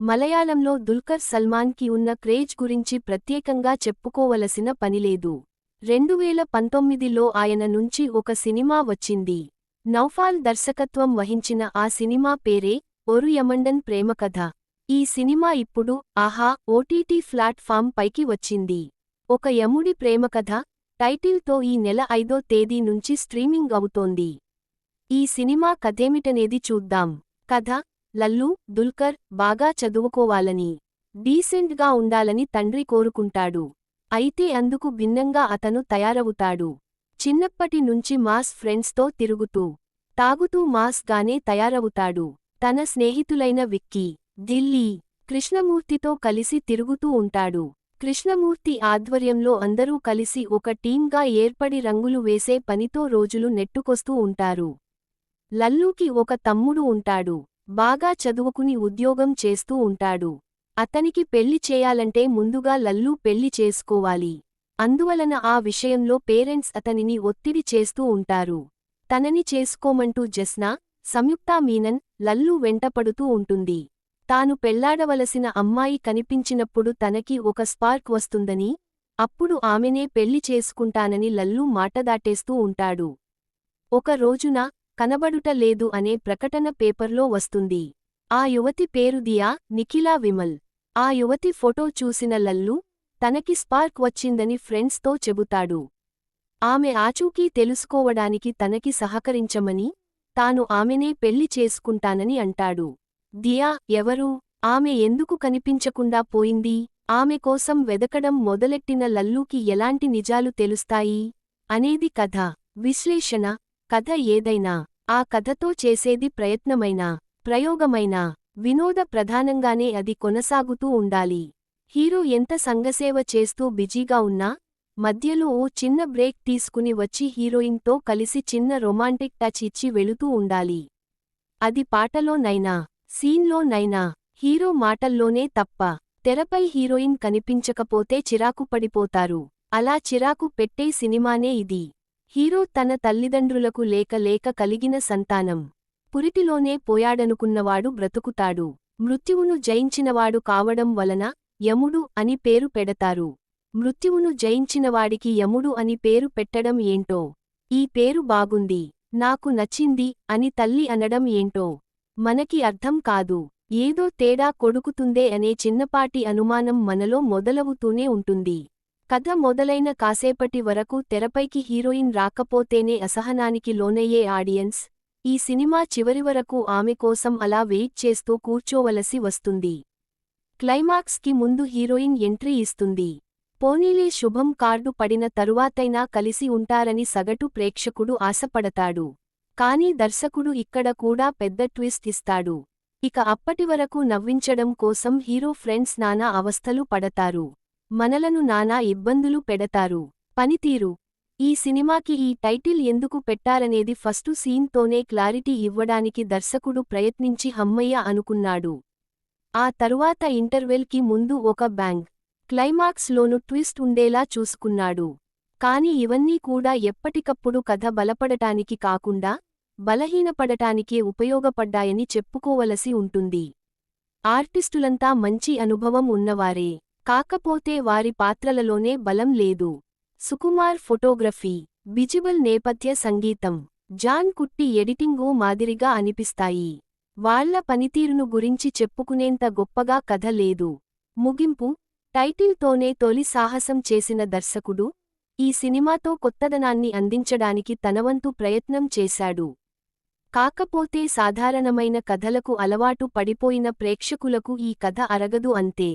మలయాళంలో దుల్కర్ సల్మాన్ కి ఉన్న క్రేజ్ గురించి ప్రత్యేకంగా చెప్పుకోవలసిన పనిలేదు. 2019లో ఆయన నుంచి ఒక సినిమా వచ్చింది. నౌఫాల్ దర్శకత్వం వహించిన ఆ సినిమా పేరే ఒరు యమండన్ ప్రేమకథ. ఈ సినిమా ఇప్పుడు ఆహా ఓటీటీ ప్లాట్ఫామ్ పైకి వచ్చింది. ఒక యముడి ప్రేమకథ టైటిల్తో ఈ నెల 5వ తేదీ నుంచి స్ట్రీమింగ్ అవుతోంది. ఈ సినిమా కథేమిటనేది చూద్దాం. కథ: లల్లు, దుల్కర్ బాగా చదువుకోవాలని, డీసెంట్గా ఉండాలని తండ్రి కోరుకుంటాడు. అయితే అందుకు భిన్నంగా అతను తయారవుతాడు. చిన్నప్పటి నుంచి మాస్ ఫ్రెండ్స్తో తిరుగుతూ, తాగుతూ మాస్ గానే తయారవుతాడు. తన స్నేహితులైన విక్కీ, ఢిల్లీ, కృష్ణమూర్తితో కలిసి తిరుగుతూ ఉంటాడు. కృష్ణమూర్తి ఆధ్వర్యంలో అందరూ కలిసి ఒక టీంగా ఏర్పడి రంగులు వేసే పనితో రోజులు నెట్టుకొస్తూ ఉంటారు. లల్లుకి ఒక తమ్ముడు ఉంటాడు. బాగా చదువుకుని ఉద్యోగం చేస్తూ ఉంటాడు. అతనికి పెళ్లి చేయాలంటే ముందుగా లల్లు పెళ్లి చేసుకోవాలి. అందువలన ఆ విషయంలో పేరెంట్స్ అతనిని ఒత్తిడి చేస్తూ ఉంటారు. తనని చేసుకోమంటూ జస్నా, సంయుక్తా మీనన్, లల్లు వెంటపడుతూ ఉంటుంది. తాను పెళ్లాడవలసిన అమ్మాయి కనిపించినప్పుడు తనకి ఒక స్పార్క్ వస్తుందని, అప్పుడు ఆమెనే పెళ్లి చేసుకుంటానని లల్లు మాటదాటేస్తూ ఉంటాడు. ఒక రోజున కనబడుట లేదు అనే ప్రకటన పేపర్లో వస్తుంది. ఆ యువతి పేరు దియా నిఖిలా విమల్. ఆ యువతి ఫోటో చూసిన లల్లు తనకి స్పార్క్ వచ్చిందని ఫ్రెండ్స్తో చెబుతాడు. ఆమె ఆచూకీ తెలుసుకోవడానికి తనకి సహకరించమని, తాను ఆమెనే పెళ్లి చేసుకుంటానని అంటాడు. దియా ఎవరు? ఆమె ఎందుకు కనిపించకుండా పోయింది? ఆమె కోసం వెదకడం మొదలెట్టిన లల్లుకి ఎలాంటి నిజాలు తెలుస్తాయి అనేది కథ. విశ్లేషణ: కథ ఏదైనా ఆ కథతో చేసేది ప్రయత్నమైనా, ప్రయోగమైనా, వినోద ప్రధానంగానే అది కొనసాగుతూ ఉండాలి. హీరో ఎంత సంఘసేవ చేస్తూ బిజీగా ఉన్నా, మధ్యలో ఓ చిన్న బ్రేక్ తీసుకుని వచ్చి హీరోయిన్తో కలిసి చిన్న రొమాంటిక్ టచ్ ఇచ్చి వెళుతూ ఉండాలి. అది పాటలోనైనా, సీన్లోనైనా, హీరో మాటల్లోనే తప్ప. తెరపై హీరోయిన్ కనిపించకపోతే చిరాకు పడిపోతారు. అలా చిరాకు పెట్టే సినిమానే ఇది. హీరో తన తల్లిదండ్రులకు లేక కలిగిన సంతానం. పురిటిలోనే పోయాడనుకున్నవాడు బ్రతుకుతాడు. మృత్యువును జయించినవాడు కావడం వలన యముడు అని పేరు పెడతారు. మృత్యువును జయించినవాడికి యముడు అని పేరు పెట్టడం ఏంటో? ఈ పేరు బాగుంది, నాకు నచ్చింది అని తల్లి అనడం ఏంటో మనకి అర్థం కాదు. ఏదో తేడా కొడుకుతుందే అనే చిన్నపాటి అనుమానం మనలో మొదలవుతూనే ఉంటుంది. కథ మొదలైన కాసేపటి వరకు తెరపైకి హీరోయిన్ రాకపోతేనే అసహనానికి లోనయ్యే ఆడియన్స్, ఈ సినిమా చివరి వరకు ఆమె కోసం అలా వెయిట్ చేస్తూ కూర్చోవలసి వస్తుంది. క్లైమాక్స్ కి ముందు హీరోయిన్ ఎంట్రీ ఇస్తుంది. పోనీలే శుభం కార్డు పడిన తరువాతైనా కలిసి ఉంటారని సగటు ప్రేక్షకుడు ఆశపడతాడు. కానీ దర్శకుడు ఇక్కడ కూడా పెద్ద ట్విస్ట్ ఇస్తాడు. ఇక అప్పటివరకు నవ్వించడం కోసం హీరో ఫ్రెండ్స్ నానా అవస్థలు పడతారు. మనలను నానా ఇబ్బందులు పెడతారు. పనితీరు: ఈ సినిమాకి ఈ టైటిల్ ఎందుకు పెట్టారనేది ఫస్టు సీన్తోనే క్లారిటీ ఇవ్వడానికి దర్శకుడు ప్రయత్నించి హమ్మయ్య అనుకున్నాడు. ఆ తరువాత ఇంటర్వెల్ కి ముందు ఒక బ్యాంగ్ క్లైమాక్స్ లోను ట్విస్ట్ ఉండేలా చూసుకున్నాడు. కాని ఇవన్నీ కూడా ఎప్పటికప్పుడు కథ బలపడటానికి కాకుండా, బలహీనపడటానికే ఉపయోగపడ్డాయని చెప్పుకోవలసి ఉంటుంది. ఆర్టిస్టులంతా మంచి అనుభవం ఉన్నవారే. కాకపోతే వారి పాత్రలలోనే బలం లేదు. సుకుమార్ ఫోటోగ్రఫీ, విజువల్ నేపథ్య సంగీతం, జాన్ కుట్టి ఎడిటింగు మాదిరిగా అనిపిస్తాయి. వాళ్ల పనితీరును గురించి చెప్పుకునేంత గొప్పగా కథ లేదు. ముగింపు: టైటిల్తోనే తొలి సాహసం చేసిన దర్శకుడు ఈ సినిమాతో కొత్తదనాన్ని అందించడానికి తనవంతు ప్రయత్నం చేశాడు. కాకపోతే సాధారణమైన కథలకు అలవాటు పడిపోయిన ప్రేక్షకులకు ఈ కథ అరగదు అంతే.